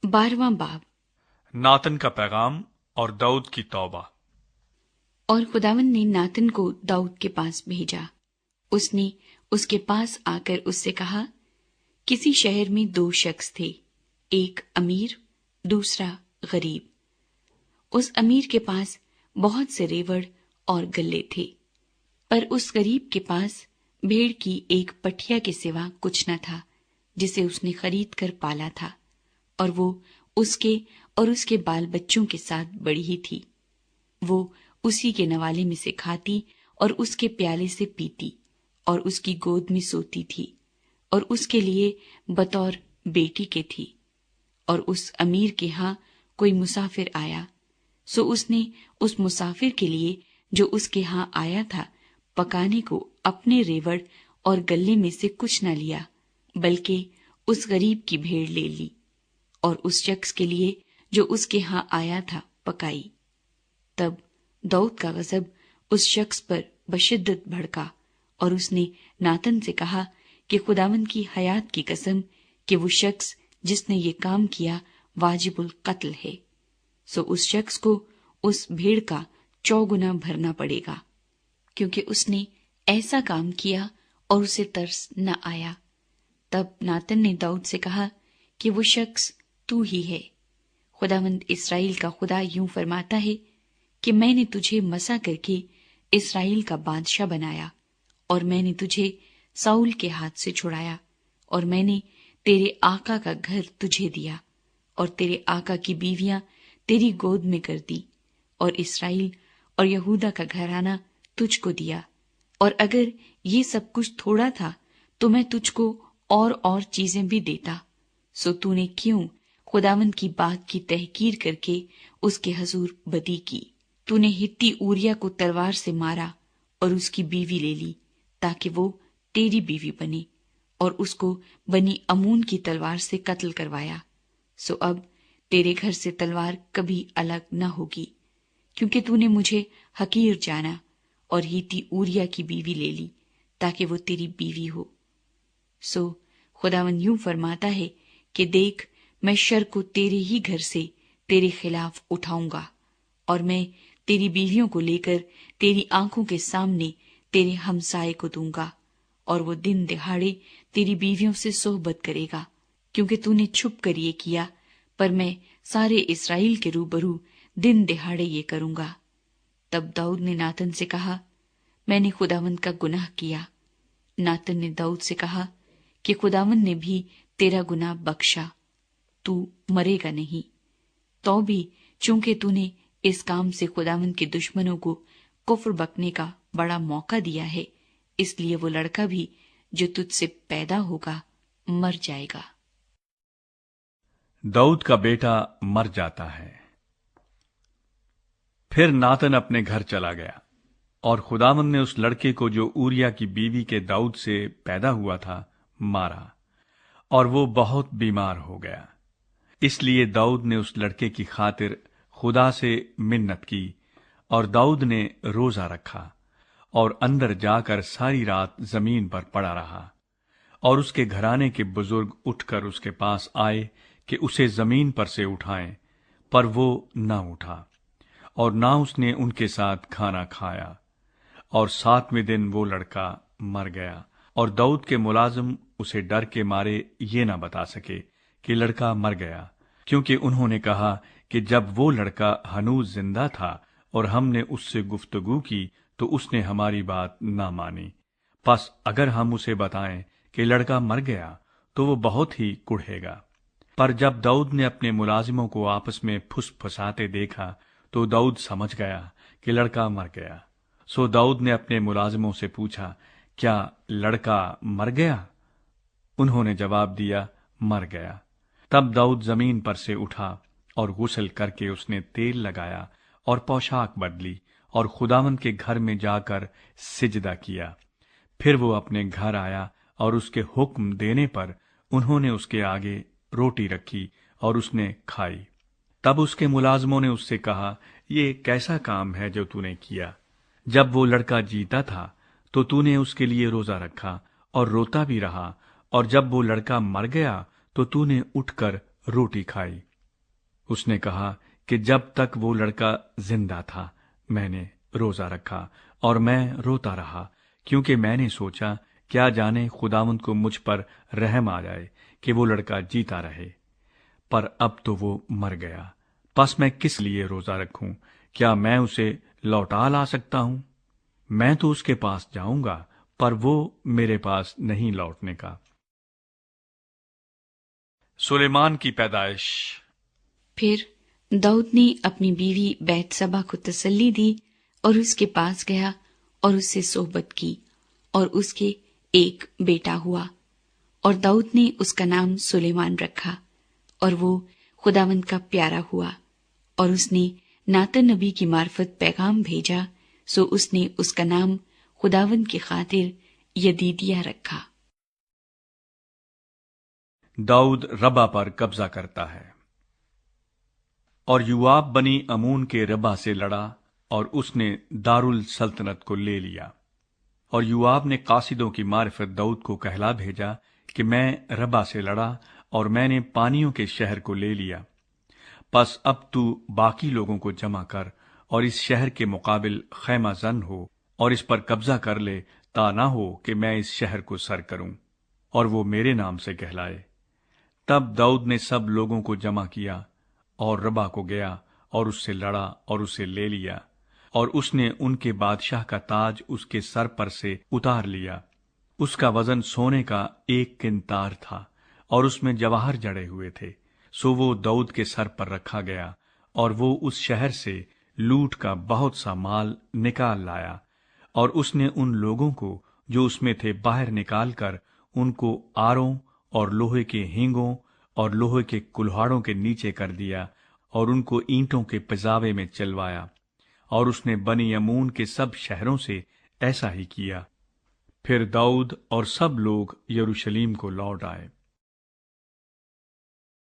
12वां बाब। नातन का पैगाम और दाऊद की तौबा। और खुदावंद ने नातन को दाऊद के पास भेजा। उसने उसके पास आकर उससे कहा, किसी शहर में 2 शख्स थे, एक अमीर, दूसरा गरीब। उस अमीर के पास बहुत से रेवड़ और गल्ले थे, पर उस गरीब के पास भेड़ की एक पठिया के सिवा कुछ न था, जिसे उसने खरीद कर पाला था, और वो उसके और उसके बाल बच्चों के साथ बड़ी ही थी। वो उसी के नवाले में से खाती और उसके प्याले से पीती और उसकी गोद में सोती थी, और उसके लिए बतौर बेटी के थी। और उस अमीर के यहाँ कोई मुसाफिर आया, सो उसने उस मुसाफिर के लिए जो उसके यहाँ आया था पकाने को अपने रेवड़ और गल्ले में से कुछ न लिया, बल्कि उस गरीब की भेड़ ले ली और उस शख्स के लिए जो उसके यहाँ आया था पकाई। तब दाऊद का गज़ब उस शख्स पर बशिद्दत भड़का, और उसने नातन से कहा कि खुदावंद की हयात की कसम कि वो शख्स जिसने ये काम किया वाजिबुल कत्ल है, सो उस शख्स को उस भेड़ का 4 गुना भरना पड़ेगा, क्योंकि उसने ऐसा काम किया और उसे तरस न आया। तब नातन ने दाऊद से कहा कि वो शख्स तू ही है। खुदावंद इस्राएल का खुदा यूं फरमाता है कि मैंने तुझे मसा करके इस्राएल का बादशाह बनाया, और मैंने तुझे साउल के हाथ से छुड़ाया, और मैंने तेरे आका का घर तुझे दिया, और तेरे आका की बीवियां तेरी गोद में कर दी, और इस्राएल और यहूदा का घराना तुझको दिया। और अगर ये सब कुछ थोड़ा था तो मैं तुझको और चीजें भी देता, सो तूने क्यों खुदावंद की बात की तहकीर करके उसके हजूर बदी की। तूने हित्ती ऊरिया को तलवार से मारा और उसकी बीवी ले ली, ताकि वो तेरी बीवी बने, और उसको बनी अमून की तलवार से कत्ल करवाया। सो अब तेरे घर से तलवार कभी अलग न होगी, क्योंकि तूने मुझे हकीर जाना और हित्ती ऊरिया की बीवी ले ली, ताकि वो तेरी बीवी हो। सो खुदावंद यूं फरमाता है कि देख, मैं शर को तेरे ही घर से तेरे खिलाफ उठाऊंगा, और मैं तेरी बीवियों को लेकर तेरी आंखों के सामने तेरे हमसाए को दूंगा, और वो दिन दिहाड़े तेरी बीवियों से सोहबत करेगा, क्योंकि तूने छुप कर ये किया, पर मैं सारे इस्राएल के रूबरू दिन दिहाड़े ये करूंगा। तब दाऊद ने नातन से कहा, मैंने खुदावंद का गुनाह किया। नातन ने दाऊद से कहा कि खुदावंद ने भी तेरा गुनाह बख्शा, तू मरेगा नहीं। तो भी चूंकि तूने इस काम से खुदावंद के दुश्मनों को कुफ्र बकने का बड़ा मौका दिया है, इसलिए वो लड़का भी जो तुझसे पैदा होगा मर जाएगा। दाऊद का बेटा मर जाता है। फिर नातन अपने घर चला गया, और खुदावंद ने उस लड़के को जो ऊरिया की बीवी के दाऊद से पैदा हुआ था मारा, और वो बहुत बीमार हो गया। इसलिए दाऊद ने उस लड़के की खातिर खुदा से मिन्नत की, और दाऊद ने रोजा रखा और अंदर जाकर सारी रात जमीन पर पड़ा रहा। और उसके घराने के बुजुर्ग उठकर उसके पास आए कि उसे जमीन पर से उठाएं, पर वो न उठा, और न उसने उनके साथ खाना खाया। और 7वें दिन वो लड़का मर गया, और दाऊद के मुलाजिम उसे डर के मारे ये न बता सके कि लड़का मर गया, क्योंकि उन्होंने कहा कि जब वो लड़का हनूज जिंदा था और हमने उससे गुफ्तगू की तो उसने हमारी बात ना मानी। बस अगर हम उसे बताएं कि लड़का मर गया तो वो बहुत ही कुढ़ेगा। पर जब दाऊद ने अपने मुलाजिमों को आपस में फुसफुसाते देखा तो दाऊद समझ गया कि लड़का मर गया। सो दाऊद ने अपने मुलाजिमों से पूछा, क्या लड़का मर गया? उन्होंने जवाब दिया, मर गया। तब दाऊद जमीन पर से उठा और गुस्ल करके उसने तेल लगाया और पोशाक बदली और खुदावंद के घर में जाकर सिजदा किया। फिर वो अपने घर आया और उसके हुक्म देने पर उन्होंने उसके आगे रोटी रखी और उसने खाई। तब उसके मुलाजमों ने उससे कहा, ये कैसा काम है जो तूने किया? जब वो लड़का जीता था तो तूने उसके लिए रोजा रखा और रोता भी रहा, और जब वो लड़का मर गया तो तूने उठकर रोटी खाई। اس نے کہا کہ جب تک وہ لڑکا زندہ تھا میں نے روزہ رکھا اور میں روتا رہا، کیونکہ میں نے سوچا کیا جانے خداوند کو مجھ پر رحم آ جائے کہ وہ لڑکا جیتا رہے، پر اب تو وہ مر گیا، پس میں کس لیے روزہ رکھوں؟ کیا میں اسے لوٹا لا سکتا ہوں؟ میں تو اس کے پاس جاؤں گا، پر وہ میرے پاس نہیں لوٹنے کا۔ سلیمان کی پیدائش۔ پھر داؤد نے اپنی بیوی بیت سبا کو تسلی دی اور اس کے پاس گیا اور اس سے صحبت کی، اور اس کے ایک بیٹا ہوا، اور داؤد نے اس کا نام سلیمان رکھا، اور وہ خداوند کا پیارا ہوا، اور اس نے ناتن نبی کی معرفت پیغام بھیجا، سو اس نے اس کا نام خداوند کی خاطر یدیدیا رکھا۔ داؤد ربا پر قبضہ کرتا ہے۔ اور یوآب بنی امون کے ربا سے لڑا اور اس نے دارالسلطنت کو لے لیا، اور یوآب نے قاصدوں کی معرفت داؤد کو کہلا بھیجا کہ میں ربا سے لڑا اور میں نے پانیوں کے شہر کو لے لیا، پس اب تو باقی لوگوں کو جمع کر اور اس شہر کے مقابل خیمہ زن ہو اور اس پر قبضہ کر لے، تا نہ ہو کہ میں اس شہر کو سر کروں اور وہ میرے نام سے کہلائے۔ تب داؤد نے سب لوگوں کو جمع کیا اور ربا کو گیا اور اس سے لڑا اور اسے لے لیا، اور اس نے ان کے بادشاہ کا تاج اس کے سر پر سے اتار لیا۔ اس کا وزن سونے کا 1 قنطار تھا اور اس میں جواہر جڑے ہوئے تھے، سو وہ داؤد کے سر پر رکھا گیا، اور وہ اس شہر سے لوٹ کا بہت سا مال نکال لایا، اور اس نے ان لوگوں کو جو اس میں تھے باہر نکال کر ان کو آروں اور لوہے کے ہینگوں اور لوہے کے کلہاڑوں کے نیچے کر دیا، اور ان کو اینٹوں کے پزاوے میں چلوایا، اور اس نے بنی امون کے سب شہروں سے ایسا ہی کیا۔ پھر داؤد اور سب لوگ یروشلیم کو لوٹ آئے۔